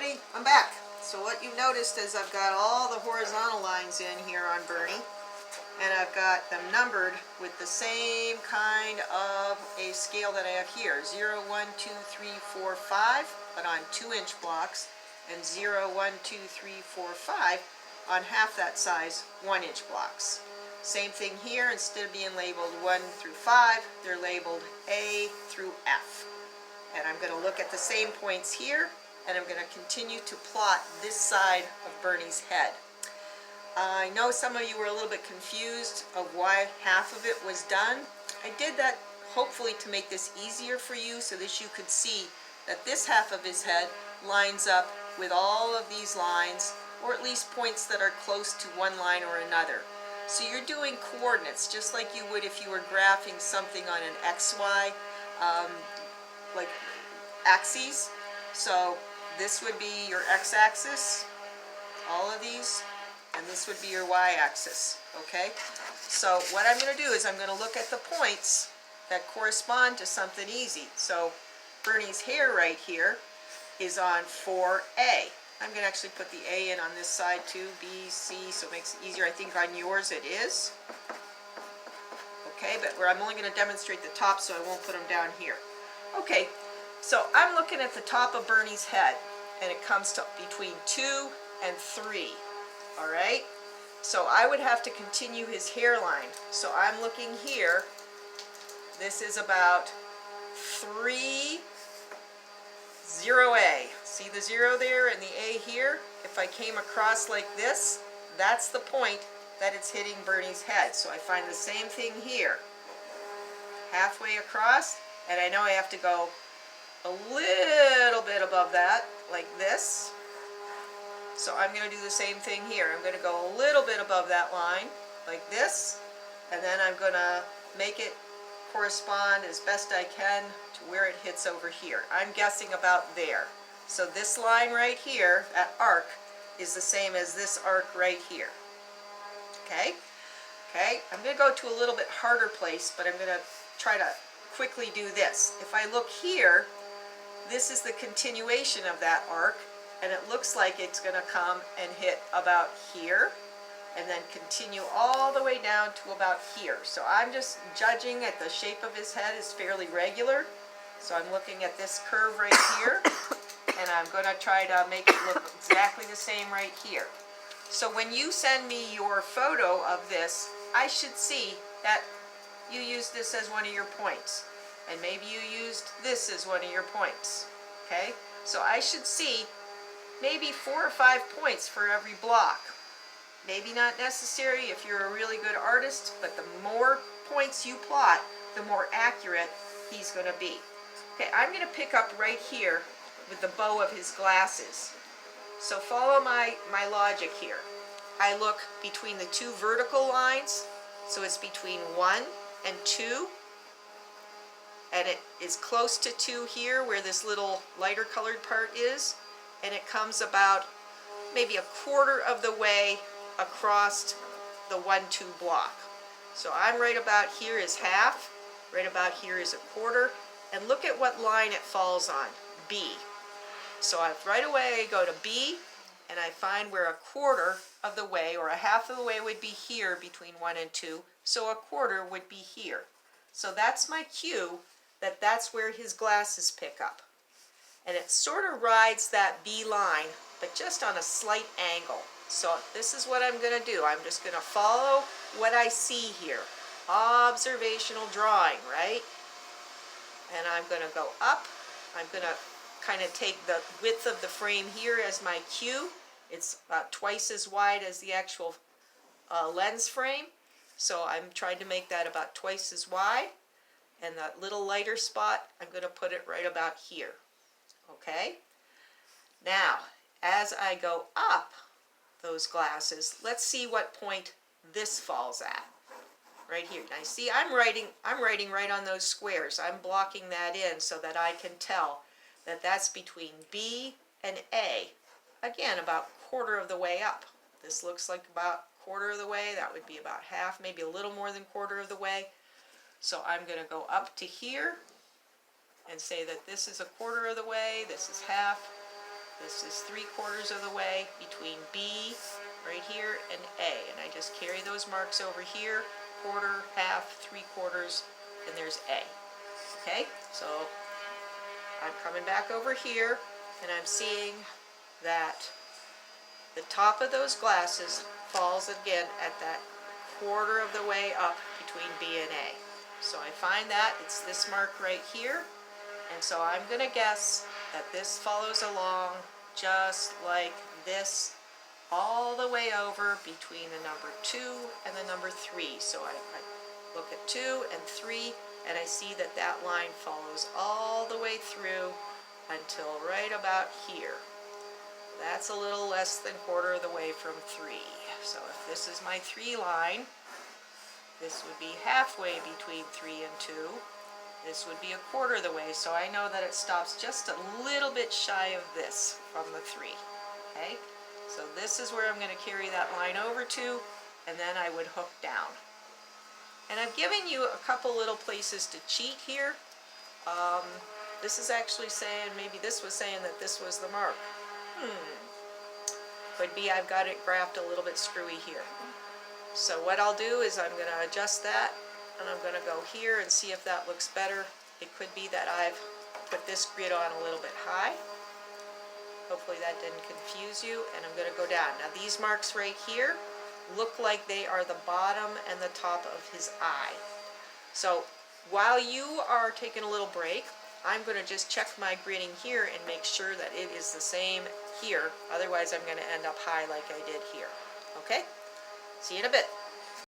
everybody, I'm back. So what you've noticed is I've got all the horizontal lines in here on Bernie, and I've got them numbered with the same kind of a scale that I have here. 0, 1, 2, 3, 4, 5, but on 2-inch blocks, and 0, 1, 2, 3, 4, 5 on half that size 1-inch blocks. Same thing here, instead of being labeled 1 through 5, they're labeled A through F. And I'm going to look at the same points here, and I'm going to continue to plot this side of Bernie's head. I know some of you were a little bit confused of why half of it was done. I did that hopefully to make this easier for you so that you could see that this half of his head lines up with all of these lines, or at least points that are close to one line or another. So you're doing coordinates just like you would if you were graphing something on an XY like axes. So this would be your x-axis, all of these, and this would be your y-axis, okay? So what I'm going to do is I'm going to look at the points that correspond to something easy. So Bernie's hair right here is on 4A. I'm going to actually put the A in on this side too, B, C, so it makes it easier. I think on yours it is. Okay, but where I'm only going to demonstrate the top, so I won't put them down here. Okay, so I'm looking at the top of Bernie's head, and it comes to between 2 and 3. All right, so I would have to continue his hairline. So I'm looking here. This is about 3, 0A. See the 0 there and the A here? If I came across like this, that's the point that it's hitting Bernie's head. So I find the same thing here. Halfway across, and I know I have to go a little bit above that, like this. So I'm going to do the same thing here. I'm going to go a little bit above that line, like this, and then I'm going to make it correspond as best I can to where it hits over here. I'm guessing about there. So this line right here, that arc, is the same as this arc right here. Okay? Okay, I'm going to go to a little bit harder place, but I'm going to try to quickly do this. If I look here, this is the continuation of that arc, and it looks like it's going to come and hit about here, and then continue all the way down to about here. So I'm just judging at the shape of his head is fairly regular. So I'm looking at this curve right here, and I'm going to try to make it look exactly the same right here. So when you send me your photo of this, I should see that you used this as one of your points, and maybe you used this as one of your points. Okay, so I should see maybe 4 or 5 points for every block. Maybe not necessary if you're a really good artist, but the more points you plot, the more accurate he's going to be. Okay, I'm going to pick up right here with the bow of his glasses. So follow my logic here. I look between the 2 vertical lines, so it's between 1 and 2, and it is close to 2 here where this little lighter colored part is, and it comes about maybe a quarter of the way across the 1-2 block. So I'm right about here is half, right about here is a quarter, and look at what line it falls on, B. So I right away go to B, and I find where a quarter of the way or a half of the way would be here between 1 and 2, so a quarter would be here. So that's my cue that that's where his glasses pick up. And it sort of rides that B line, but just on a slight angle. So this is what I'm going to do. I'm just going to follow what I see here. Observational drawing, right? And I'm going to go up. I'm going to kind of take the width of the frame here as my cue. It's about twice as wide as the actual lens frame. So I'm trying to make that about twice as wide. And that little lighter spot, I'm going to put it right about here. Okay? Now, as I go up those glasses, let's see what point this falls at. Right here. Now, see, I'm writing right on those squares. I'm blocking that in so that I can tell that that's between B and A. Again, about quarter of the way up. This looks like about quarter of the way. That would be about half, maybe a little more than quarter of the way. So I'm going to go up to here and say that this is a quarter of the way, this is half, This is 3/4 of the way between B right here and A. And I just carry those marks over here, quarter, half, 3/4, and there's A. Okay, so I'm coming back over here and I'm seeing that the top of those glasses falls again at that quarter of the way up between B and A. So I find that it's this mark right here, and so I'm going to guess that this follows along just like this all the way over between the number 2 and the number 3. So I look at 2 and 3 and I see that that line follows all the way through until right about here. That's a little less than quarter of the way from 3. So if this is my 3 line, this would be halfway between 3 and 2. This would be a quarter of the way, so I know that it stops just a little bit shy of this from the 3. Okay, so this is where I'm going to carry that line over to, and then I would hook down. And I've given you a couple little places to cheat here. This is actually saying, maybe this was saying that this was the mark. Could be I've got it graphed a little bit screwy here. So what I'll do is I'm going to adjust that, and I'm going to go here and see if that looks better. It could be that I've put this grid on a little bit high. Hopefully that didn't confuse you, and I'm going to go down. Now these marks right here look like they are the bottom and the top of his eye. So while you are taking a little break, I'm going to just check my gridding here and make sure that it is the same here. Otherwise I'm going to end up high like I did here. Okay? See you in a bit.